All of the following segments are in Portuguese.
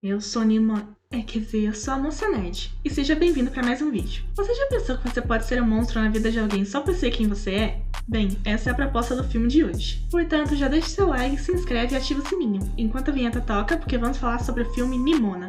Eu sou Nima. Quer dizer, eu sou a Moça Nerd. E seja bem-vindo para mais um vídeo. Você já pensou que você pode ser um monstro na vida de alguém só por ser quem você é? Bem, essa é a proposta do filme de hoje. Portanto, já deixe seu like, se inscreve e ativa o sininho, enquanto a vinheta toca, porque vamos falar sobre o filme Nimona.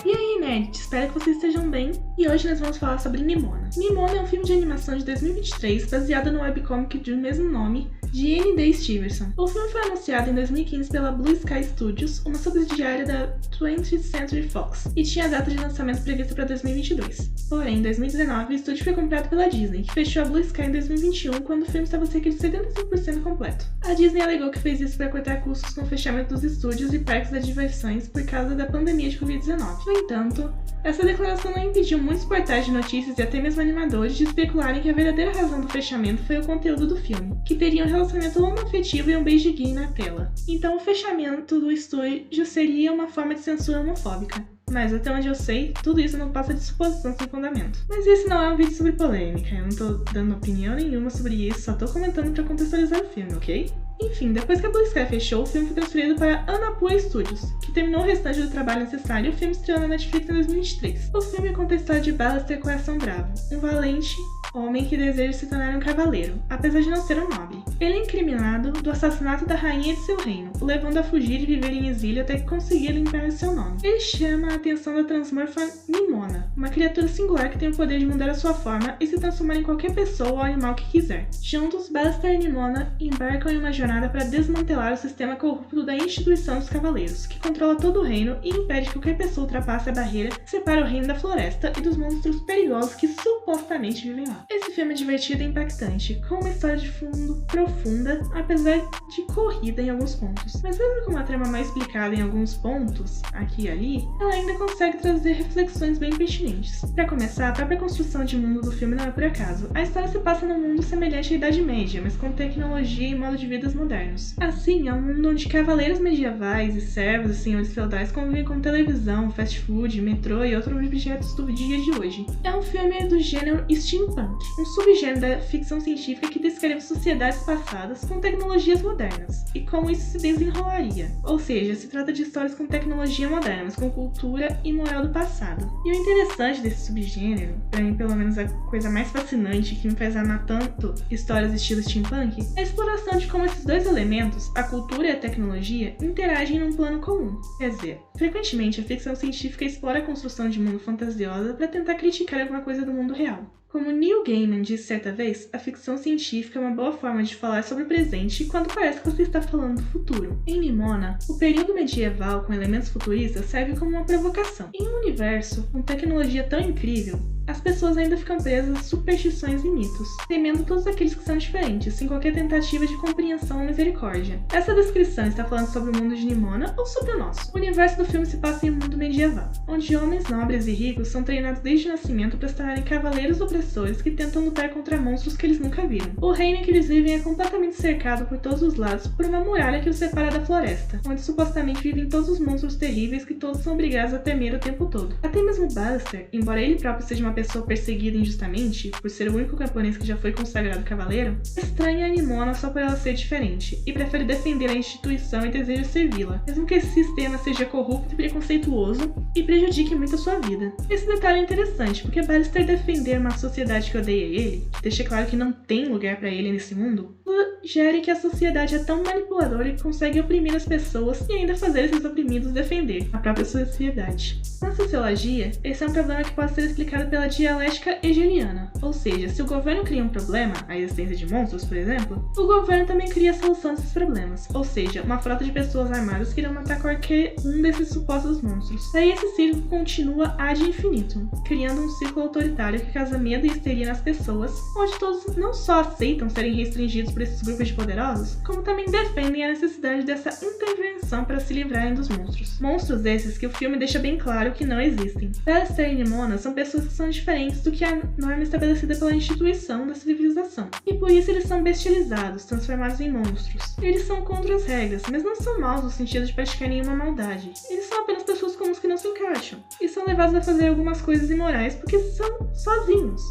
E aí, nerds, espero que vocês estejam bem, e hoje nós vamos falar sobre Nimona. Nimona é um filme de animação de 2023, baseado no webcomic do mesmo nome, de N.D. Stevenson. O filme foi anunciado em 2015 pela Blue Sky Studios, uma subsidiária da 20th Century Fox, e tinha a data de lançamento prevista para 2022. Porém, em 2019, o estúdio foi comprado pela Disney, que fechou a Blue Sky em 2021, quando o filme estava cerca de 75% completo. A Disney alegou que fez isso para cortar custos com o fechamento dos estúdios e parques de diversões por causa da pandemia de Covid-19. No entanto, essa declaração não impediu muitos portais de notícias e até mesmo animadores de especularem que a verdadeira razão do fechamento foi o conteúdo do filme, que teria um relacionamento homoafetivo e um beijo gay na tela. Então o fechamento do estúdio seria uma forma de censura homofóbica. Mas até onde eu sei, tudo isso não passa de suposição sem fundamento. Mas esse não é um vídeo sobre polêmica, eu não tô dando opinião nenhuma sobre isso, só tô comentando pra contextualizar o filme, ok? Enfim, depois que a Blue Sky fechou, o filme foi transferido para Annapurna Studios, que terminou o restante do trabalho necessário e o filme estreou na Netflix em 2023. O filme conta a história de Ballister Coração Bravo, um valente homem que deseja se tornar um cavaleiro, apesar de não ser um nobre. Ele é incriminado do assassinato da rainha de seu reino, o levando a fugir e viver em exílio até que consiga limpar seu nome. Ele chama a atenção da transmorfa Nimona, uma criatura singular que tem o poder de mudar a sua forma e se transformar em qualquer pessoa ou animal que quiser. Juntos, Ballister e Nimona embarcam em uma jornada para desmantelar o sistema corrupto da instituição dos cavaleiros, que controla todo o reino e impede que qualquer pessoa ultrapasse a barreira que separa o reino da floresta e dos monstros perigosos que supostamente vivem lá. Esse filme é divertido e impactante, com uma história de fundo profunda, apesar de corrida em alguns pontos. Mas mesmo com uma trama mais explicada em alguns pontos, aqui e ali, ela ainda consegue trazer reflexões bem pertinentes. Para começar, a própria construção de mundo do filme não é por acaso. A história se passa num mundo semelhante à Idade Média, mas com tecnologia e modo de vida modernos. Assim, é um mundo onde cavaleiros medievais e servos e senhores feudais convivem com televisão, fast food, metrô e outros objetos do dia de hoje. É um filme do gênero steampunk, um subgênero da ficção científica que descreve sociedades passadas com tecnologias modernas e como isso se desenrolaria. Ou seja, se trata de histórias com tecnologia moderna, mas com cultura e moral do passado. E o interessante desse subgênero, pra mim pelo menos a coisa mais fascinante que me faz amar tanto histórias estilo steampunk, é a exploração de como esses dois elementos, a cultura e a tecnologia, interagem num plano comum. Quer dizer, frequentemente a ficção científica explora a construção de mundo fantasiosa para tentar criticar alguma coisa do mundo real. Como Neil Gaiman disse certa vez, a ficção científica é uma boa forma de falar sobre o presente quando parece que você está falando do futuro. Em Nimona, o período medieval com elementos futuristas serve como uma provocação. Em um universo com tecnologia tão incrível, as pessoas ainda ficam presas a superstições e mitos, temendo todos aqueles que são diferentes, sem qualquer tentativa de compreensão ou misericórdia. Essa descrição está falando sobre o mundo de Nimona ou sobre o nosso? O universo do filme se passa em um mundo medieval, onde homens nobres e ricos são treinados desde o nascimento para se tornarem cavaleiros opressores que tentam lutar contra monstros que eles nunca viram. O reino em que eles vivem é completamente cercado por todos os lados por uma muralha que os separa da floresta, onde supostamente vivem todos os monstros terríveis que todos são obrigados a temer o tempo todo. Até mesmo Ballister, embora ele próprio seja uma pessoa perseguida injustamente, por ser o único camponês que já foi consagrado cavaleiro, estranha a Nimona só por ela ser diferente, e prefere defender a instituição e deseja servi-la, mesmo que esse sistema seja corrupto e preconceituoso e prejudique muito a sua vida. Esse detalhe é interessante, porque Ballister defender uma sociedade que odeia ele, que deixa claro que não tem lugar para ele nesse mundo, sugere que a sociedade é tão manipuladora que consegue oprimir as pessoas e ainda fazer esses oprimidos defender a própria sociedade. Na sociologia, esse é um problema que pode ser explicado pela dialética hegeliana, ou seja, se o governo cria um problema, a existência de monstros, por exemplo, o governo também cria a solução desses problemas, ou seja, uma frota de pessoas armadas que irão matar qualquer um desses supostos monstros. Daí esse ciclo continua ad infinitum, criando um ciclo autoritário que causa medo e histeria nas pessoas, onde todos não só aceitam serem restringidos por esses grupos de poderosos, como também defendem a necessidade dessa intervenção para se livrarem dos monstros. Monstros esses que o filme deixa bem claro que não existem. Ballister e Nimona são pessoas que são diferentes do que a norma estabelecida pela instituição da civilização, e por isso eles são bestializados, transformados em monstros. Eles são contra as regras, mas não são maus no sentido de praticar nenhuma maldade. Eles são apenas pessoas comuns que não se encaixam, e são levados a fazer algumas coisas imorais porque são sozinhos.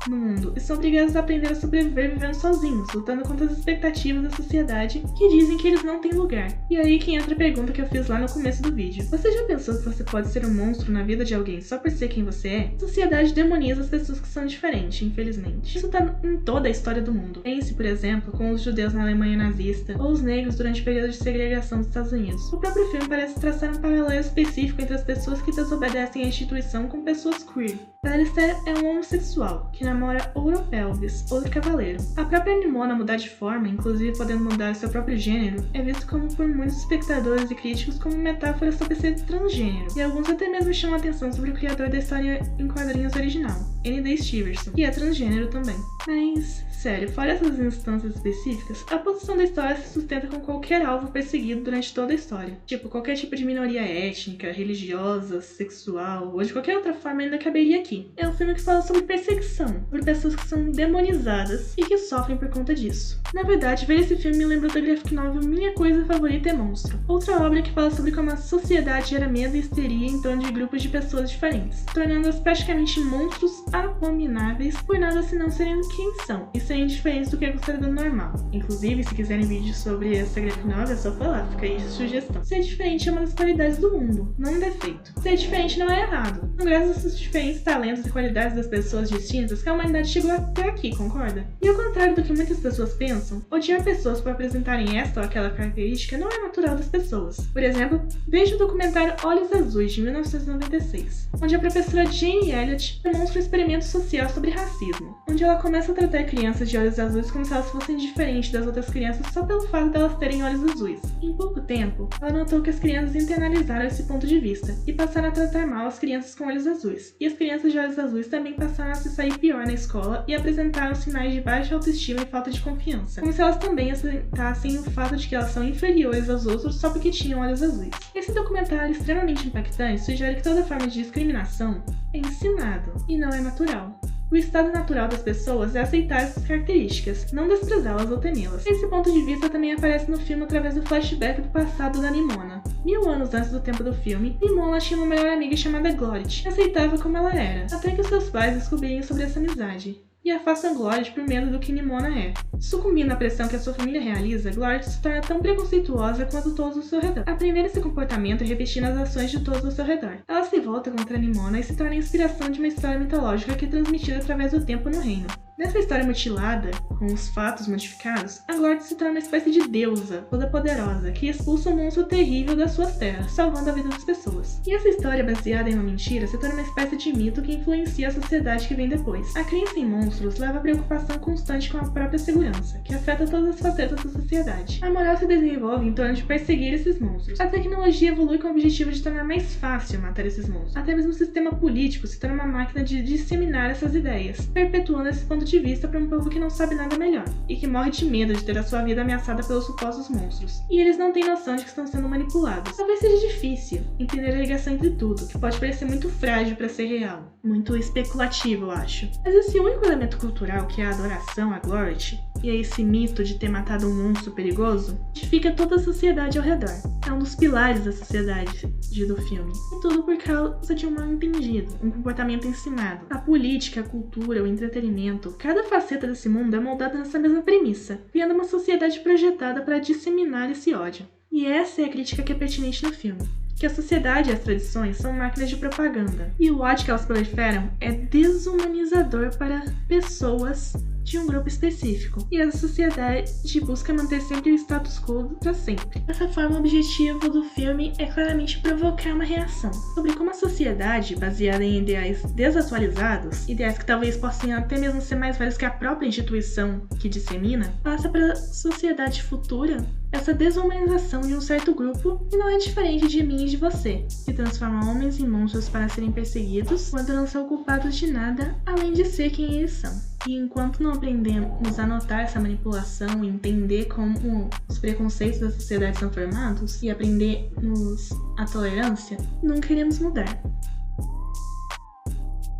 no mundo e são obrigados a aprender a sobreviver vivendo sozinhos, lutando contra as expectativas da sociedade que dizem que eles não têm lugar. E aí que entra a pergunta que eu fiz lá no começo do vídeo. Você já pensou que você pode ser um monstro na vida de alguém só por ser quem você é? A sociedade demoniza as pessoas que são diferentes, infelizmente. Isso tá em toda a história do mundo. Pense, por exemplo, com os judeus na Alemanha nazista ou os negros durante o período de segregação dos Estados Unidos. O próprio filme parece traçar um paralelo específico entre as pessoas que desobedecem à instituição com pessoas queer. Alistair é um homossexual que namora Ouro Pelvis, outro cavaleiro. A própria Nimona mudar de forma, inclusive podendo mudar seu próprio gênero, é visto como por muitos espectadores e críticos como metáfora sobre ser transgênero, e alguns até mesmo chamam a atenção sobre o criador da história em quadrinhos original, N.D. Stevenson, que é transgênero também. Mas, sério, fora essas instâncias específicas, a posição da história se sustenta com qualquer alvo perseguido durante toda a história. Tipo, qualquer tipo de minoria étnica, religiosa, sexual, ou de qualquer outra forma ainda caberia aqui. É um filme que fala sobre perseguição, por pessoas que são demonizadas e que sofrem por conta disso. Na verdade, ver esse filme me lembrou da graphic novel Minha Coisa Favorita é Monstro, outra obra que fala sobre como a sociedade gera medo e histeria em torno de grupos de pessoas diferentes, tornando-as praticamente monstros abomináveis por nada senão serem quem são e serem diferentes do que é considerado normal. Inclusive, se quiserem vídeos sobre essa graphic novel, é só falar, fica aí a sugestão. Ser diferente é uma das qualidades do mundo, não um defeito. Ser diferente não é errado. Graças a esses diferentes talentos e qualidades das pessoas distintas que a humanidade chegou até aqui, concorda? E ao contrário do que muitas pessoas pensam, odiar pessoas por apresentarem esta ou aquela característica não é natural das pessoas. Por exemplo, veja o documentário Olhos Azuis, de 1996, onde a professora Jane Elliott demonstra um experimento social sobre racismo, onde ela começa a tratar crianças de olhos azuis como se elas fossem diferentes das outras crianças só pelo fato de elas terem olhos azuis. Em pouco tempo, ela notou que as crianças internalizaram esse ponto de vista e passaram a tratar mal as crianças com olhos azuis, e as crianças de olhos azuis também passaram a se sair pior na escola e apresentaram sinais de baixa autoestima e falta de confiança, como se elas também aceitassem o fato de que elas são inferiores aos outros só porque tinham olhos azuis. Esse documentário extremamente impactante sugere que toda forma de discriminação é ensinado e não é natural. O estado natural das pessoas é aceitar essas características, não desprezá-las ou temê-las. Esse ponto de vista também aparece no filme através do flashback do passado da Nimona. 1000 anos antes do tempo do filme, Nimona tinha uma melhor amiga chamada Glorit, que aceitava como ela era, até que os seus pais descobrirem sobre essa amizade e afastam Glorit por medo do que Nimona é. Sucumbindo à pressão que a sua família realiza, Glorit se torna tão preconceituosa quanto todos ao seu redor, aprendendo esse comportamento e repetindo as ações de todos ao seu redor. Ela se volta contra Nimona e se torna a inspiração de uma história mitológica que é transmitida através do tempo no reino. Nessa história mutilada, com os fatos modificados, a Glorit se torna uma espécie de deusa, toda poderosa, que expulsa um monstro terrível das suas terras, salvando a vida das pessoas. E essa história baseada em uma mentira se torna uma espécie de mito que influencia a sociedade que vem depois. A crença em monstros leva a preocupação constante com a própria segurança, que afeta todas as facetas da sociedade. A moral se desenvolve em torno de perseguir esses monstros. A tecnologia evolui com o objetivo de tornar mais fácil matar esses monstros. Até mesmo o sistema político se torna uma máquina de disseminar essas ideias, perpetuando esse ponto de vista para um povo que não sabe nada melhor, e que morre de medo de ter a sua vida ameaçada pelos supostos monstros. E eles não têm noção de que estão sendo manipulados. Talvez seja difícil entender a ligação entre tudo, que pode parecer muito frágil para ser real. Muito especulativo, eu acho. Mas esse único elemento cultural, que é a adoração a Glorit, e é esse mito de ter matado um monstro perigoso, edifica toda a sociedade ao redor. É um dos pilares da sociedade do filme. E tudo por causa de um mal entendido, um comportamento ensinado. A política, a cultura, o entretenimento, cada faceta desse mundo é moldada nessa mesma premissa, criando uma sociedade projetada para disseminar esse ódio. E essa é a crítica que é pertinente no filme. Que a sociedade e as tradições são máquinas de propaganda, e o ódio que elas proliferam é desumanizador para pessoas de um grupo específico, e a sociedade busca manter sempre o status quo para sempre. Dessa forma, o objetivo do filme é claramente provocar uma reação sobre como a sociedade, baseada em ideais desatualizados, ideais que talvez possam até mesmo ser mais velhos que a própria instituição que dissemina, passa para a sociedade futura essa desumanização de um certo grupo que não é diferente de mim e de você, que transforma homens em monstros para serem perseguidos quando não são culpados de nada além de ser quem eles são. E enquanto não aprendemos a notar essa manipulação e entender como os preconceitos da sociedade são formados e aprendermos a tolerância, nunca iremos mudar.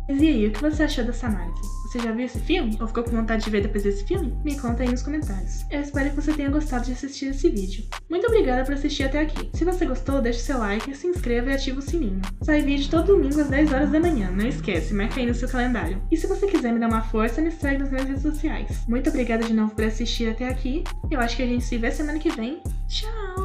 Mas e aí, o que você achou dessa análise? Você já viu esse filme? Ou ficou com vontade de ver depois desse filme? Me conta aí nos comentários. Eu espero que você tenha gostado de assistir esse vídeo. Muito obrigada por assistir até aqui. Se você gostou, deixa o seu like, se inscreva e ativa o sininho. Sai vídeo todo domingo às 10 horas da manhã, não esquece, marca aí no seu calendário. E se você quiser me dar uma força, me segue nas minhas redes sociais. Muito obrigada de novo por assistir até aqui. Eu acho que a gente se vê semana que vem. Tchau!